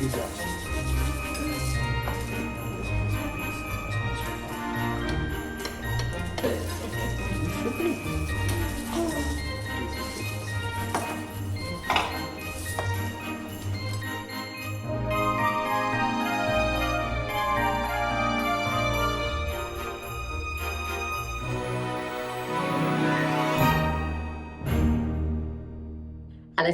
Hello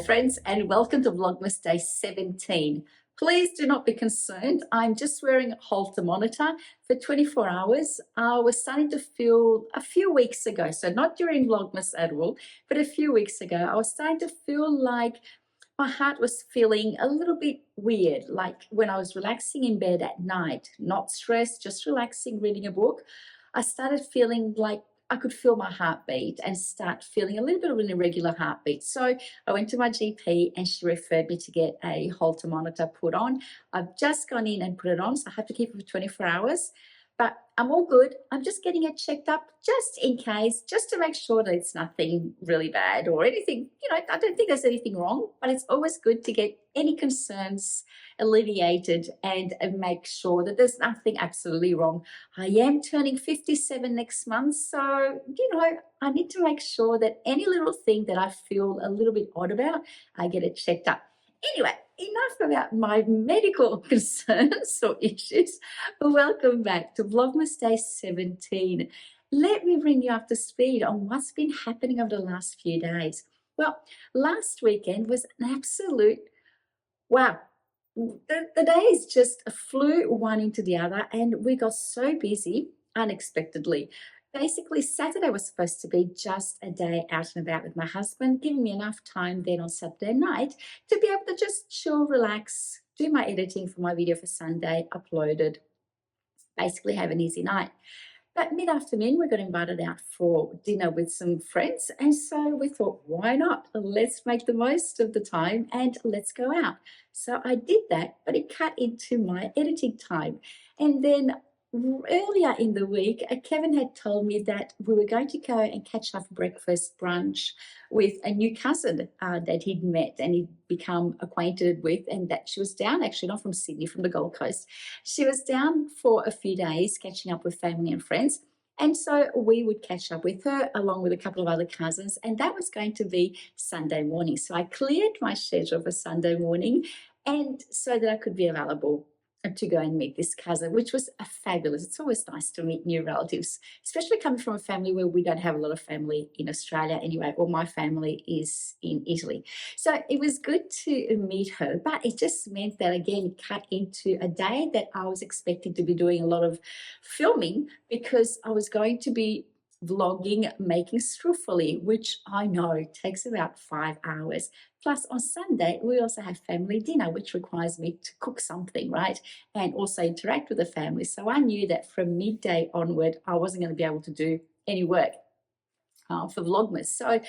friends, and welcome to Vlogmas Day 17. Please do not be concerned. I'm just wearing a Holter monitor for 24 hours. I was starting to feel a few weeks ago, so not during Vlogmas at all, but a few weeks ago, I was starting to feel like my heart was feeling a little bit weird, like when I was relaxing in bed at night, not stressed, just relaxing, reading a book. I started feeling like I could feel my heartbeat and start feeling a little bit of an irregular heartbeat. So I went to my GP and she referred me to get a Holter monitor put on. I've just gone in and put it on, so I have to keep it for 24 hours. But I'm all good. I'm just getting it checked up just in case, just to make sure that it's nothing really bad or anything. I don't think there's anything wrong, but it's always good to get any concerns alleviated and make sure that there's nothing absolutely wrong. I am turning 57 next month, so, I need to make sure that any little thing that I feel a little bit odd about, I get it checked up. Anyway, enough about my medical concerns or issues. Welcome back to Vlogmas Day 17. Let me bring you up to speed on what's been happening over the last few days. Well, last weekend was an absolute wow. The days just flew one into the other, and we got so busy unexpectedly. Basically, Saturday was supposed to be just a day out and about with my husband, giving me enough time then on Saturday night to be able to just chill, relax, do my editing for my video for Sunday, upload it, basically have an easy night. But mid-afternoon, we got invited out for dinner with some friends, and so we thought, why not? Let's make the most of the time and let's go out. So I did that, but it cut into my editing time. And then earlier in the week, Kevin had told me that we were going to go and catch up breakfast brunch with a new cousin that he'd met and he'd become acquainted with, and that she was down, actually not from Sydney, from the Gold Coast. She was down for a few days catching up with family and friends. And so we would catch up with her along with a couple of other cousins, and that was going to be Sunday morning. So I cleared my schedule for Sunday morning, and so that I could be available to go and meet this cousin, which was fabulous. It's always nice to meet new relatives, especially coming from a family where we don't have a lot of family in Australia anyway, or my family is in Italy. So it was good to meet her, but it just meant that, again, it cut into a day that I was expecting to be doing a lot of filming because I was going to be vlogging making Struffoli, which I know takes about 5 hours. Plus on Sunday, we also have family dinner, which requires me to cook something, right? And also interact with the family. So I knew that from midday onward, I wasn't going to be able to do any work for Vlogmas. So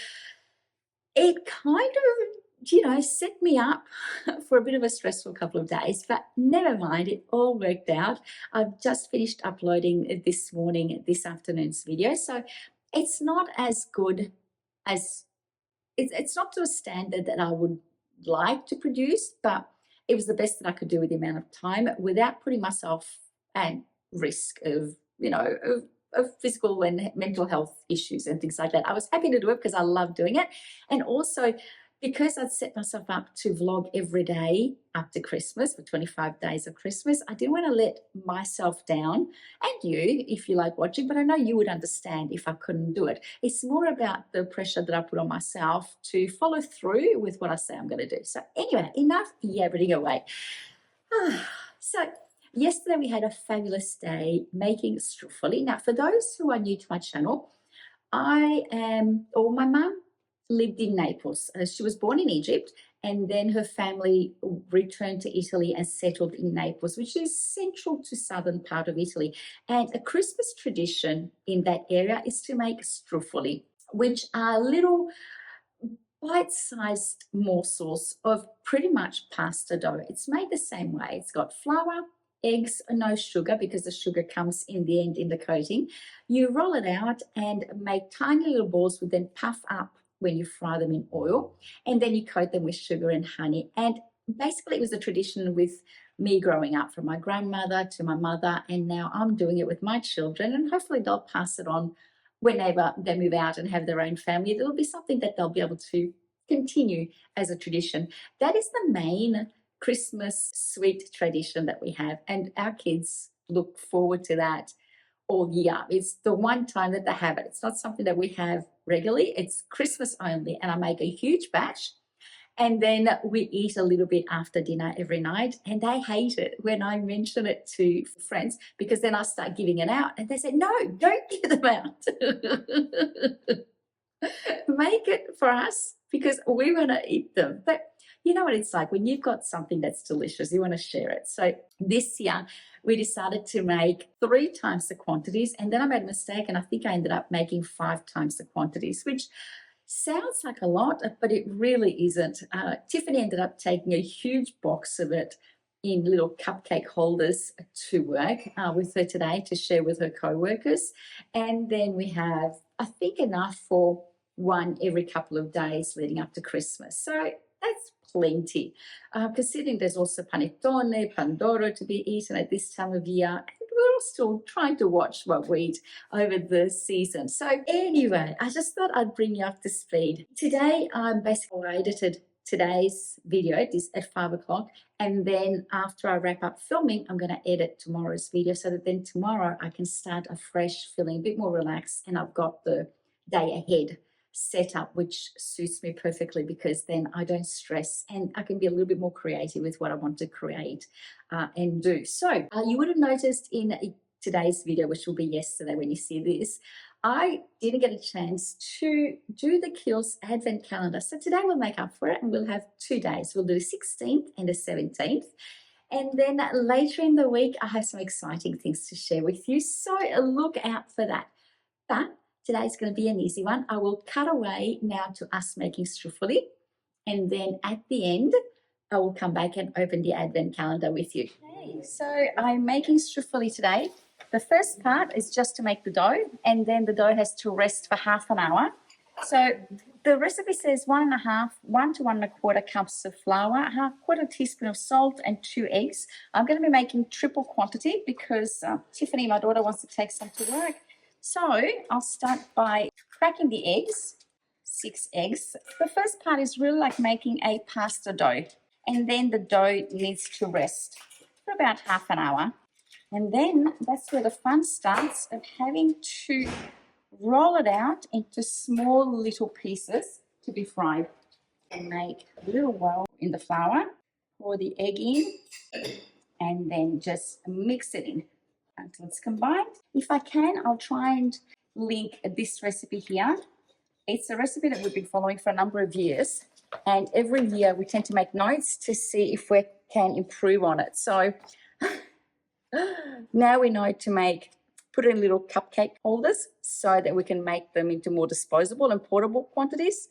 it kind of, set me up for a bit of a stressful couple of days, but never mind, it all worked out. I've just finished uploading this morning, this afternoon's video. So it's not as good as, it's not to a standard that I would like to produce, but it was the best that I could do with the amount of time without putting myself at risk of, of physical and mental health issues and things like that. I was happy to do it because I love doing it. And also because I'd set myself up to vlog every day up to Christmas, for 25 days of Christmas, I didn't want to let myself down, and you, if you like watching, but I know you would understand if I couldn't do it. It's more about the pressure that I put on myself to follow through with what I say I'm going to do. So anyway, enough yabbering away. So yesterday we had a fabulous day making Struffoli. Now, for those who are new to my channel, my mum lived in Naples. She was born in Egypt, and then her family returned to Italy and settled in Naples, which is central to southern part of Italy. And a Christmas tradition in that area is to make Struffoli, which are little bite-sized morsels of pretty much pasta dough. It's made the same way. It's got flour, eggs, no sugar, because the sugar comes in the end in the coating. You roll it out and make tiny little balls, which then puff up when you fry them in oil, and then you coat them with sugar and honey. And basically it was a tradition with me growing up, from my grandmother to my mother, and now I'm doing it with my children, and hopefully they'll pass it on whenever they move out and have their own family. It'll be something that they'll be able to continue as a tradition. That is the main Christmas sweet tradition that we have, and our kids look forward to that all year. It's the one time that they have it. It's not something that we have regularly. It's Christmas only, and I make a huge batch, and then we eat a little bit after dinner every night, and they hate it when I mention it to friends, because then I start giving it out, and they say, no, don't give them out. Make it for us because we want to eat them. But you know what it's like when you've got something that's delicious, you want to share it. So this year we decided to make 3 times the quantities, and then I made a mistake, and I think I ended up making 5 times the quantities, which sounds like a lot, but it really isn't. Tiffany ended up taking a huge box of it in little cupcake holders to work with her today to share with her co-workers. And then we have, I think, enough for one every couple of days leading up to Christmas. So that's plenty. Considering there's also panettone, pandoro to be eaten at this time of year, and we're still trying to watch what we eat over the season. So anyway, I just thought I'd bring you up to speed. Today, I edited today's video this at 5 o'clock, and then after I wrap up filming, I'm going to edit tomorrow's video so that then tomorrow I can start afresh, feeling a bit more relaxed, and I've got the day ahead set up, which suits me perfectly, because then I don't stress and I can be a little bit more creative with what I want to create and do. So you would have noticed in today's video, which will be yesterday when you see this, I didn't get a chance to do the Kiehl's advent calendar. So today we'll make up for it, and we'll have 2 days. We'll do the 16th and the 17th. And then later in the week, I have some exciting things to share with you. So look out for that. But today's going to be an easy one. I will cut away now to us making Struffoli, and then at the end, I will come back and open the advent calendar with you. Okay, so I'm making Struffoli today. The first part is just to make the dough, and then the dough has to rest for half an hour. So the recipe says 1 to 1 1/4 cups of flour, 1/4 teaspoon of salt, and 2 eggs. I'm going to be making triple quantity because Tiffany, my daughter, wants to take some to work. So I'll start by cracking the eggs, 6 eggs. The first part is really like making a pasta dough, and then the dough needs to rest for about half an hour. And then that's where the fun starts, of having to roll it out into small little pieces to be fried, and make a little well in the flour, pour the egg in, and then just mix it in until it's combined. If I can, I'll try and link this recipe here. It's a recipe that we've been following for a number of years, and every year we tend to make notes to see if we can improve on it. So now we know to put it in little cupcake holders so that we can make them into more disposable and portable quantities.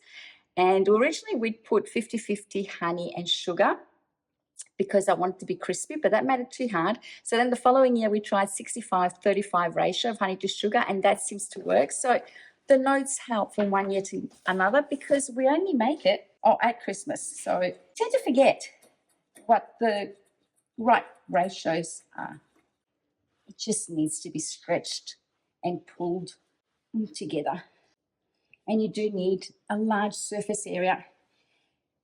And originally we'd put 50-50 honey and sugar because I wanted to be crispy, but that made it too hard. So then the following year we tried 65-35 ratio of honey to sugar, and that seems to work. So the notes help from one year to another because we only make it at Christmas. So I tend to forget what the right ratios are. It just needs to be stretched and pulled together. And you do need a large surface area.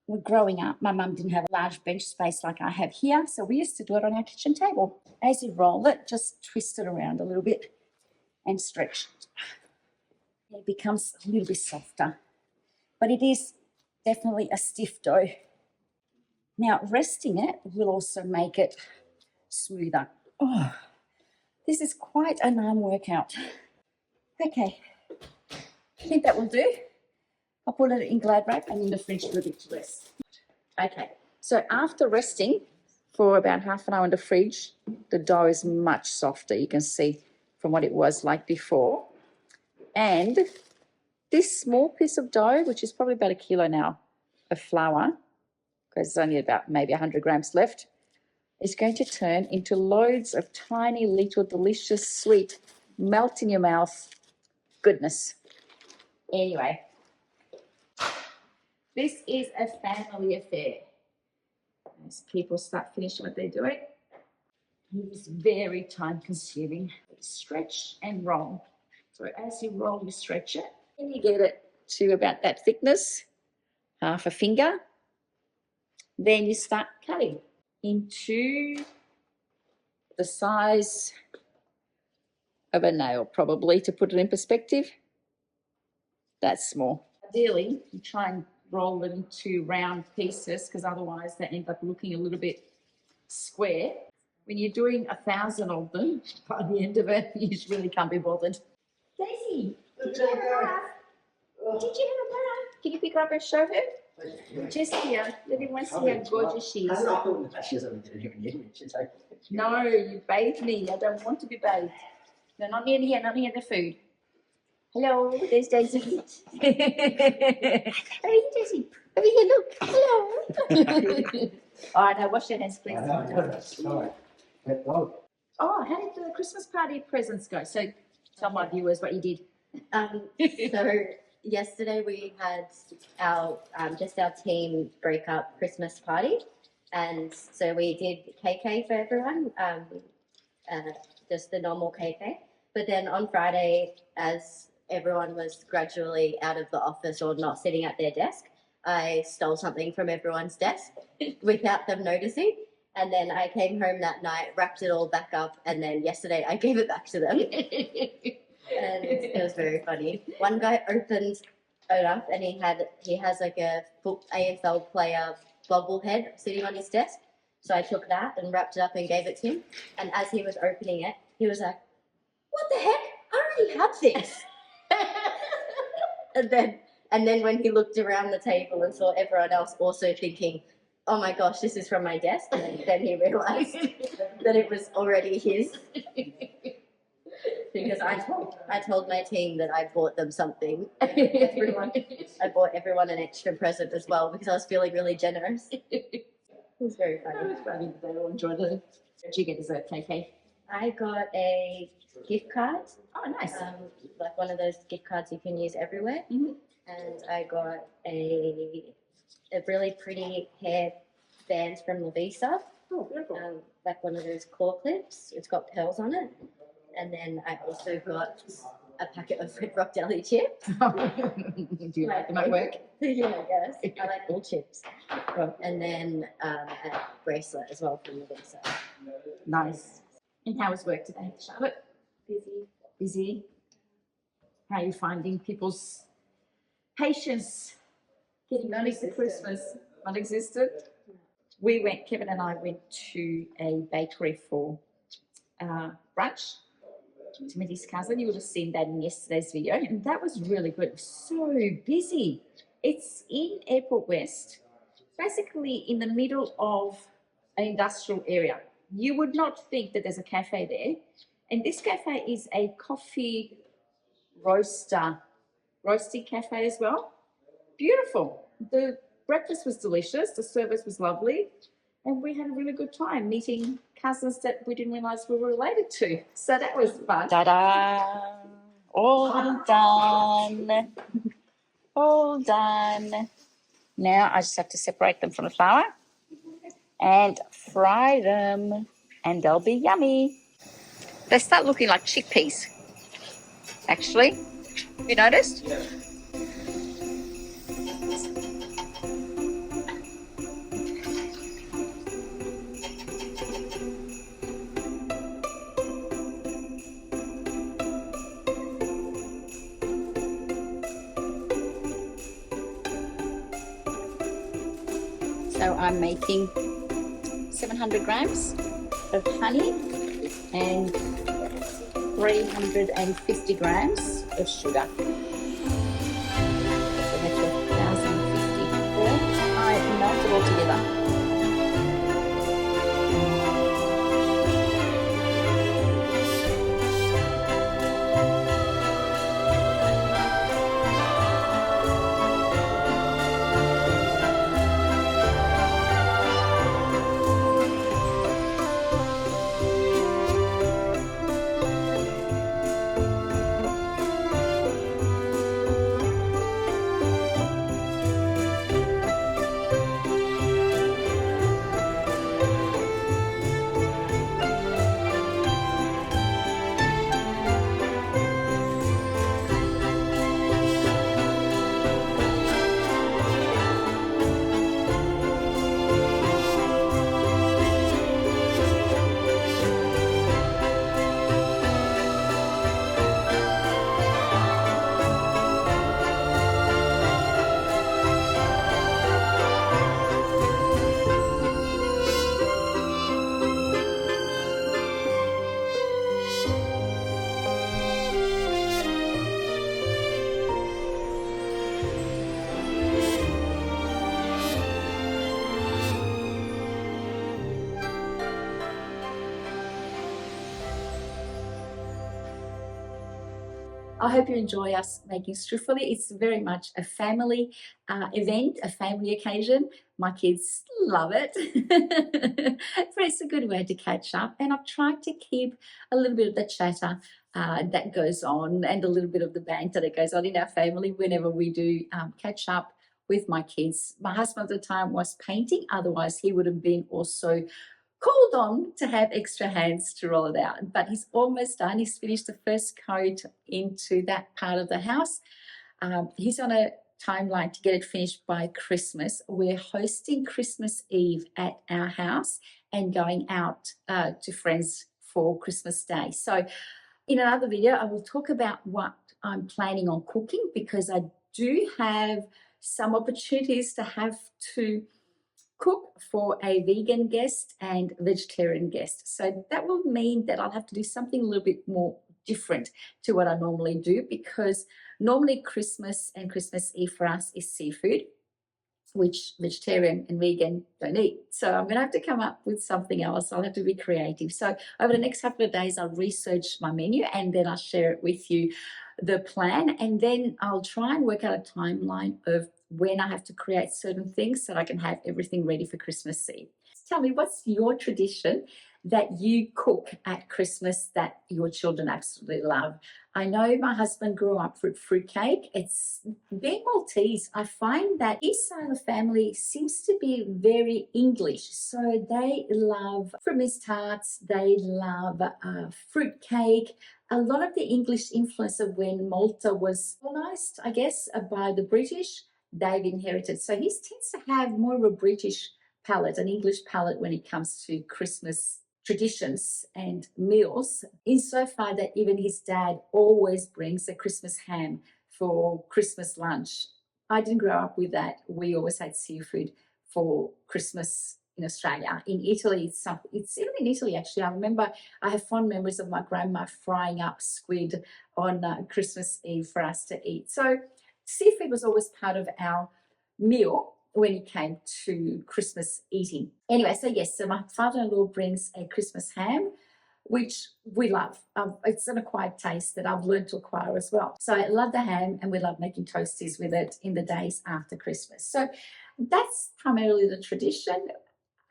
When growing up, my mum didn't have a large bench space like I have here, so we used to do it on our kitchen table. As you roll it, just twist it around a little bit and stretch it. It becomes a little bit softer, but it is definitely a stiff dough. Now, resting it will also make it smoother. Oh, this is quite an arm workout. Okay, I think that will do. I'll put it in Glad wrap and in the fridge for a bit to rest. Okay, so after resting for about half an hour in the fridge, the dough is much softer. You can see from what it was like before. And this small piece of dough, which is probably about 1 kilo now of flour, because there's only about maybe 100 grams left, is going to turn into loads of tiny little delicious, sweet, melt in your mouth goodness. Anyway, this is a family affair. as people start finishing what they're doing. It's very time consuming. Stretch and roll. So as you roll, you stretch it, and you get it to about that thickness, half a finger. Then you start cutting into the size of a nail, probably, to put it in perspective. That's small. Ideally, you try and roll it into round pieces, because otherwise they end up looking a little bit square. When you're doing 1,000 of them, by the end of it, you just really can't be bothered. Daisy, did you have a bath? Did you have a bath? Can you pick her up and show her? Just here. Let everyone see how gorgeous she is. No, you bathed me. I don't want to be bathed. No, not near here, not near the food. Hello, there's Daisy. Hey, Daisy. Over here, look. Hello. All right, now wash your hands, please. Oh, how did the Christmas party presents go? So tell my viewers what you did. So yesterday we had our just our team breakup Christmas party, and so we did KK for everyone, just the normal KK. But then on Friday, as everyone was gradually out of the office or not sitting at their desk, I stole something from everyone's desk without them noticing. And then I came home that night, wrapped it all back up, and then yesterday I gave it back to them. And it was very funny. One guy opened it up, and he has like a AFL player bobblehead sitting on his desk. So I took that and wrapped it up and gave it to him. And as he was opening it, he was like, "What the heck? I already have this." and then when he looked around the table and saw everyone else also thinking, "Oh my gosh, this is from my desk," and then he realized that it was already his. Because I told my team that I bought them something. I bought everyone an extra present as well because I was feeling really generous. It was very funny. It was funny. They all enjoyed it. Did you get dessert, KK? I got a gift card. Oh, nice. Like one of those gift cards you can use everywhere. Mm-hmm. And I got a really pretty hair band from Lavisa. Oh, beautiful. Like one of those claw clips. It's got pearls on it. And then I also got a packet of Red Rock Deli chips. Do you like them at work? Yeah, I guess. I like all chips. And then a bracelet as well from Lavisa. Nice. And how was work today, Charlotte? Busy. Busy? How are you finding people's patience getting ready for Christmas? Non-existent? Kevin and I went to a bakery for brunch. Timothy's cousin, you would have seen that in yesterday's video, and that was really good. It was so busy. It's in Airport West, basically in the middle of an industrial area. You would not think that there's a cafe there, and this cafe is a coffee roasting cafe as well. Beautiful. The breakfast was delicious, the service was lovely, and we had a really good time meeting cousins that we didn't realise we were related to. So that was fun. Ta-da! All done. All done. Now I just have to separate them from the flour and fry them, and they'll be yummy. They start looking like chickpeas, actually. You noticed? Yeah. So I'm making 700 grams of honey and 350 grams of sugar. So that's 1,050 grams. I melt it all together. I hope you enjoy us making Struffoli. It's very much a family event, a family occasion. My kids love it. But it's a good way to catch up. And I've tried to keep a little bit of the chatter that goes on and a little bit of the banter that goes on in our family whenever we do catch up with my kids. My husband at the time was painting, otherwise he would have been also called on to have extra hands to roll it out. But he's almost done. He's finished the first coat into that part of the house. He's on a timeline to get it finished by Christmas. We're hosting Christmas Eve at our house and going out to friends for Christmas Day. So in another video, I will talk about what I'm planning on cooking, because I do have some opportunities to have to cook for a vegan guest and vegetarian guest. So that will mean that I'll have to do something a little bit more different to what I normally do, because normally Christmas and Christmas Eve for us is seafood, which vegetarian and vegan don't eat. So I'm going to have to come up with something else. I'll have to be creative. So over the next couple of days, I'll research my menu and then I'll share it with you, the plan, and then I'll try and work out a timeline of when I have to create certain things so that I can have everything ready for Christmas Eve. Tell me, what's your tradition that you cook at Christmas that your children absolutely love? I know my husband grew up with fruitcake. It's being Maltese. I find that his side of the family seems to be very English. So they love fruit mist tarts. They love fruitcake. A lot of the English influence of when Malta was colonized, I guess, by the British, they've inherited. So he tends to have more of a British palate, an English palate when it comes to Christmas traditions and meals, insofar that even his dad always brings a Christmas ham for Christmas lunch. I didn't grow up with that. We always had seafood for Christmas in Australia. In Italy, it's even in Italy actually. I remember I have fond memories of my grandma frying up squid on Christmas Eve for us to eat. So seafood was always part of our meal when it came to Christmas eating. Anyway, so yes, so my father-in-law brings a Christmas ham, which we love. It's an acquired taste that I've learned to acquire as well. So I love the ham, and we love making toasties with it in the days after Christmas. So that's primarily the tradition,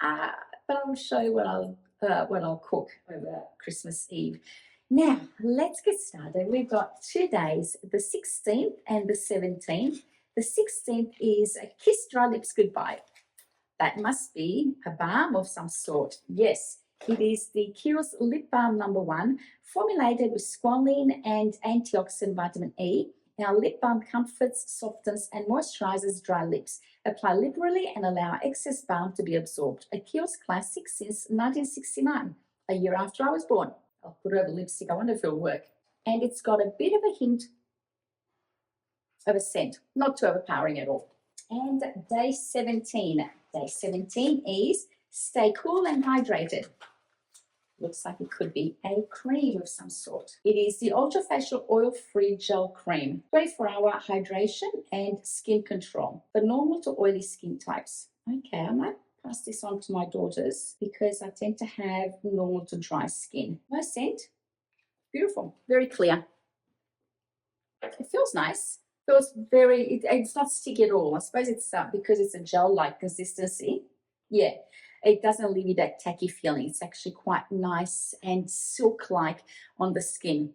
but I will show you what I'll cook over Christmas Eve. Now, let's get started. We've got 2 days, the 16th and the 17th. The 16th is a Kiss Dry Lips Goodbye. That must be a balm of some sort. Yes, it is the Kiehl's Lip Balm #1, formulated with squalene and antioxidant vitamin E. Our lip balm comforts, softens, and moisturizes dry lips. Apply liberally and allow excess balm to be absorbed. A Kiehl's classic since 1969, a year after I was born. I'll put it over lipstick. I wonder if it'll work. And it's got a bit of a hint of a scent, not too overpowering at all. And day 17. Day 17 is stay cool and hydrated. Looks like it could be a cream of some sort. It is the Ultra Facial Oil-Free Gel Cream. 24-hour hydration and skin control for normal to oily skin types. Okay, I might pass this on to my daughters because I tend to have normal to dry skin. No scent. Beautiful. Very clear. It feels nice. Feels very, it's not sticky at all. I suppose it's because it's a gel-like consistency. Yeah, it doesn't leave you that tacky feeling. It's actually quite nice and silk-like on the skin.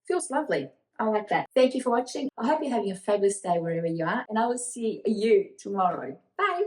Feels lovely. I like that. Thank you for watching. I hope you're having a fabulous day wherever you are, and I will see you tomorrow. Bye.